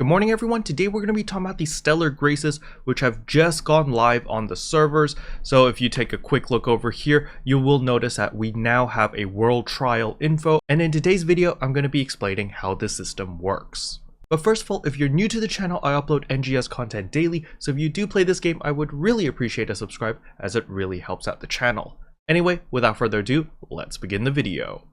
Good morning everyone, today we're going to be talking about the Stella Graces which have just gone live on the servers. So if you take a quick look over here, you will notice that we now have a world trial info, and in today's video I'm going to be explaining how the system works. But first of all, if you're new to the channel, I upload NGS content daily, so if you do play this game, I would really appreciate a subscribe as it really helps out the channel. Anyway, without further ado, let's begin the video.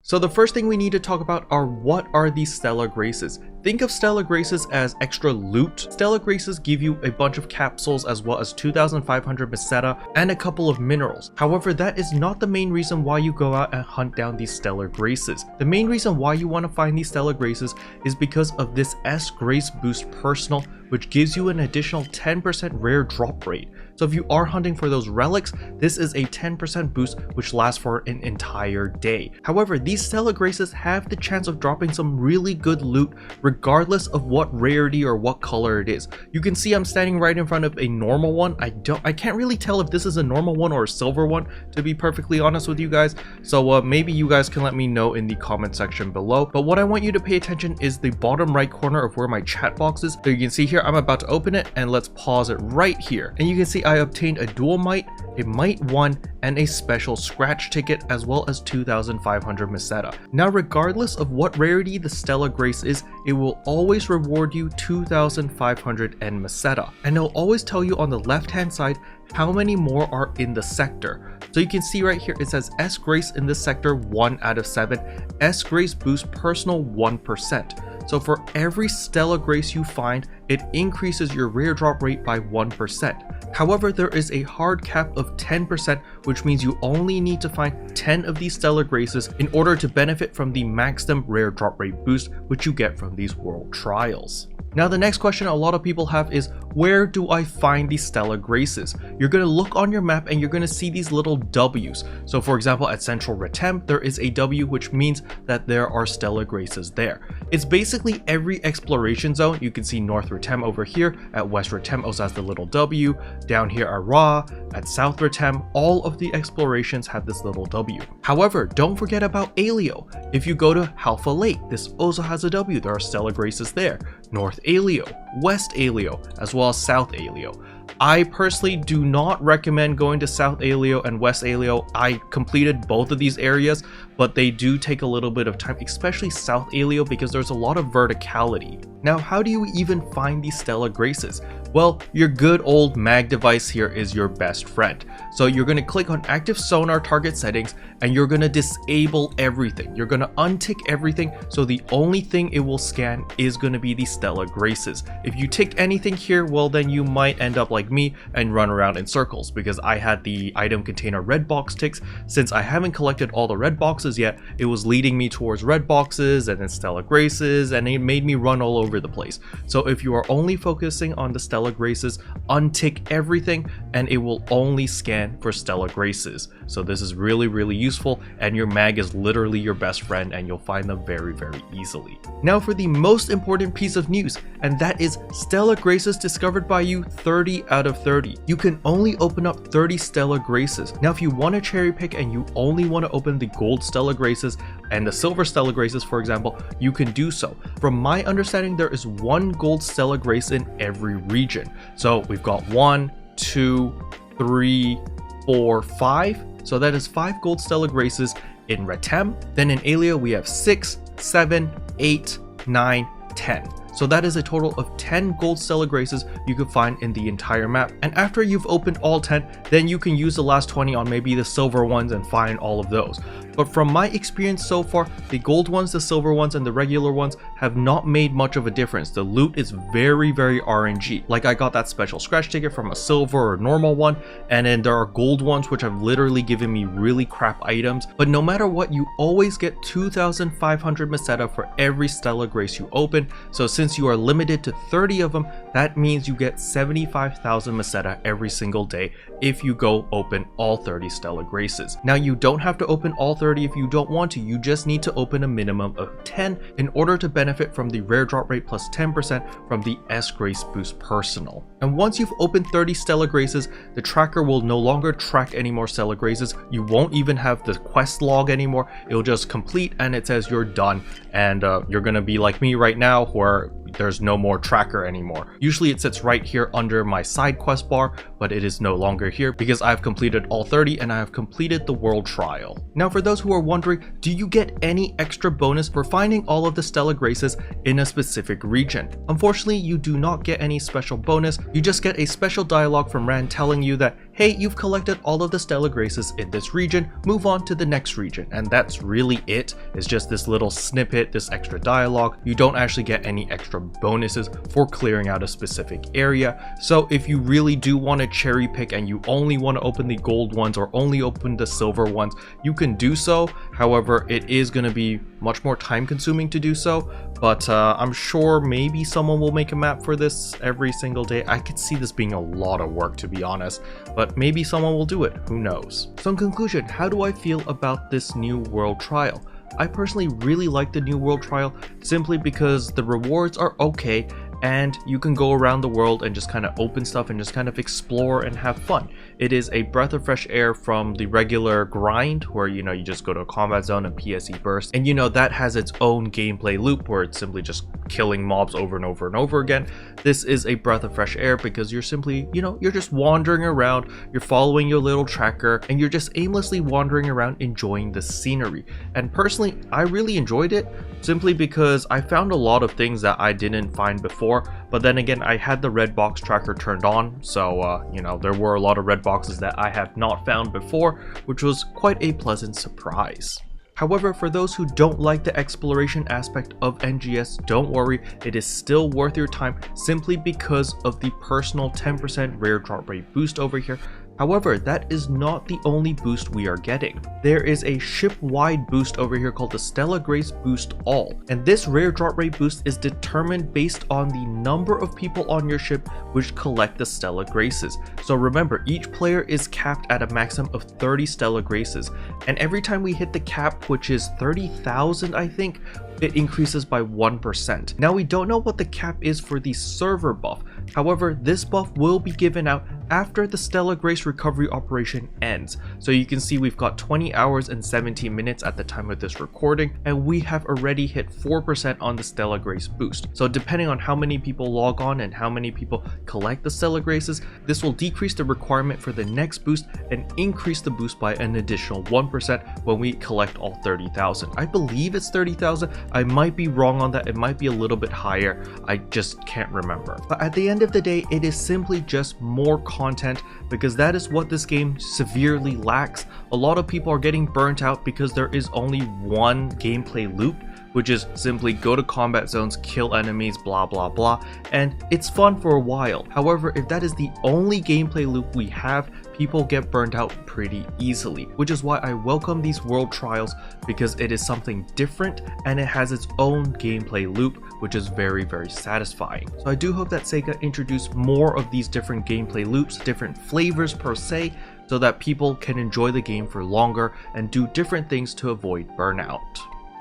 So the first thing we need to talk about are what are these Stella Graces. Think of Stella Graces as extra loot. Stella Graces give you a bunch of capsules as well as 2,500 meseta and a couple of minerals. However, that is not the main reason why you go out and hunt down these Stella Graces. The main reason why you want to find these Stella Graces is because of this S Grace Boost Personal, which gives you an additional 10% rare drop rate. So if you are hunting for those relics, this is a 10% boost which lasts for an entire day. However, these Stella Graces have the chance of dropping some really good loot regardless of what rarity or what color it is. You can see I'm standing right in front of a normal one. I can't really tell if this is a normal one or a silver one, to be perfectly honest with you guys. So maybe you guys can let me know in the comment section below. But what I want you to pay attention is the bottom right corner of where my chat box is. So you can see here, I'm about to open it, and let's pause it right here. And you can see I obtained a dual might, a might 1, and a special scratch ticket, as well as 2,500 meseta. Now, regardless of what rarity the Stella Grace is, it will always reward you 2,500 and meseta. And it'll always tell you on the left hand side how many more are in the sector. So you can see right here, it says S Grace in this sector 1 out of 7, S Grace Boost Personal 1%. So for every Stella Grace you find, it increases your rare drop rate by 1%. However, there is a hard cap of 10%, which means you only need to find 10 of these Stella Graces in order to benefit from the maximum rare drop rate boost, which you get from these world trials. Now the next question a lot of people have is, where do I find these Stella Graces? You're going to look on your map and you're going to see these little W's. So for example, at Central Retem, there is a W, which means that there are Stella Graces there. It's basically every exploration zone. You can see North Retem over here, at West Retem also has the little W, down here at Ra, at South Retem, all of the explorations have this little W. However, don't forget about Aleo. If you go to Halfa Lake, this also has a W, there are Stella Graces there. North Aleo, West Aleo, as well as South Aleo. I personally do not recommend going to South Aleo and West Aleo. I completed both of these areas, but they do take a little bit of time, especially South Aleo, because there's a lot of verticality. Now, how do you even find these Stella Graces? Well, your good old mag device here is your best friend. So you're going to click on active sonar target settings and you're going to disable everything. You're going to untick everything, so the only thing it will scan is going to be the Stella Graces. If you ticked anything here, well then you might end up like me and run around in circles, because I had the item container red box ticks. Since I haven't collected all the red boxes yet, it was leading me towards red boxes and then Stella Graces, and it made me run all over the place. So if you are only focusing on the Stella Graces, untick everything and it will only scan for Stella Graces. So this is really useful, and your mag is literally your best friend and you'll find them very easily. Now for the most important piece of news, and that is Stella Graces discovered by you 30 out of 30. You can only open up 30 Stella Graces. Now if you want to cherry pick and you only want to open the gold Stella Graces and the silver Stella Graces, for example, you can do so. From my understanding, there is one gold Stella Grace in every region. So we've got 1, 2, 3, 4, 5. So that is 5 gold Stella Graces in Retem. Then in Aleo we have 6, 7, 8, 9, 10. So that is a total of 10 gold Stella Graces you could find in the entire map. And after you've opened all 10, then you can use the last 20 on maybe the silver ones and find all of those. But from my experience so far, the gold ones, the silver ones, and the regular ones have not made much of a difference. The loot is very RNG. Like, I got that special scratch ticket from a silver or normal one, and then there are gold ones which have literally given me really crap items. But no matter what, you always get 2,500 meseta for every Stella Grace you open. So since you are limited to 30 of them, that means you get 75,000 meseta every single day if you go open all 30 Stella Graces. Now, you don't have to open all 30 if you don't want to. You just need to open a minimum of 10 in order to benefit from the rare drop rate plus 10% from the S Grace Boost Personal. And once you've opened 30 Stella Graces, the tracker will no longer track any more Stella Graces. You won't even have the quest log anymore. It'll just complete and it says you're done, and you're gonna be like me right now where there's no more tracker anymore. Usually it sits right here under my side quest bar, but it is no longer here because I've completed all 30 and I have completed the world trial. Now for those who are wondering, do you get any extra bonus for finding all of the Stella Graces in a specific region? Unfortunately, you do not get any special bonus. You just get a special dialogue from Rand telling you that, hey, you've collected all of the Stella Graces in this region, move on to the next region. And that's really it. It's just this little snippet, this extra dialogue. You don't actually get any extra bonuses for clearing out a specific area. So if you really do want to cherry pick and you only want to open the gold ones or only open the silver ones, you can do so. However, it is going to be much more time consuming to do so, but I'm sure maybe someone will make a map for this every single day. I could see this being a lot of work, to be honest, but maybe someone will do it, who knows. So in conclusion, how do I feel about this new world trial? I personally really like the new world trial simply because the rewards are okay and you can go around the world and just kind of open stuff and just kind of explore and have fun. It is a breath of fresh air from the regular grind where, you know, you just go to a combat zone and PSE burst, and you know that has its own gameplay loop where it's simply just killing mobs over and over and over again. This is a breath of fresh air because you're simply, you know, you're just wandering around, you're following your little tracker, and you're just aimlessly wandering around enjoying the scenery. And personally, I really enjoyed it simply because I found a lot of things that I didn't find before. But then again, I had the red box tracker turned on, so you know, there were a lot of red boxes that I have not found before, which was quite a pleasant surprise. However, for those who don't like the exploration aspect of NGS, don't worry, it is still worth your time simply because of the personal 10% rare drop rate boost over here. However, that is not the only boost we are getting. There is a ship-wide boost over here called the Stella Grace Boost All, and this rare drop rate boost is determined based on the number of people on your ship which collect the Stella Graces. So remember, each player is capped at a maximum of 30 Stella Graces, and every time we hit the cap, which is 30,000 I think, it increases by 1%. Now we don't know what the cap is for the server buff. However, this buff will be given out after the Stella Grace recovery operation ends. So you can see we've got 20 hours and 17 minutes at the time of this recording, and we have already hit 4% on the Stella Grace boost. So depending on how many people log on and how many people collect the Stella Graces, this will decrease the requirement for the next boost and increase the boost by an additional 1% when we collect all 30,000. I believe it's 30,000. I might be wrong on that. It might be a little bit higher. I just can't remember. But at the end of the day, it is simply just more content because that is what this game severely lacks. A lot of people are getting burnt out because there is only one gameplay loop, which is simply go to combat zones, kill enemies, blah blah blah, and it's fun for a while. However, if that is the only gameplay loop we have, people get burnt out pretty easily, which is why I welcome these world trials because it is something different and it has its own gameplay loop, which is very, very satisfying. So I do hope that Sega introduce more of these different gameplay loops, different flavors per se, so that people can enjoy the game for longer and do different things to avoid burnout.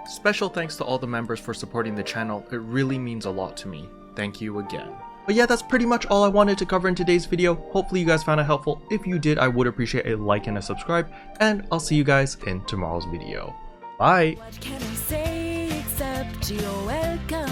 Special thanks to all the members for supporting the channel. It really means a lot to me. Thank you again. But yeah, that's pretty much all I wanted to cover in today's video. Hopefully you guys found it helpful. If you did, I would appreciate a like and a subscribe, and I'll see you guys in tomorrow's video. Bye! What can I say except you're welcome?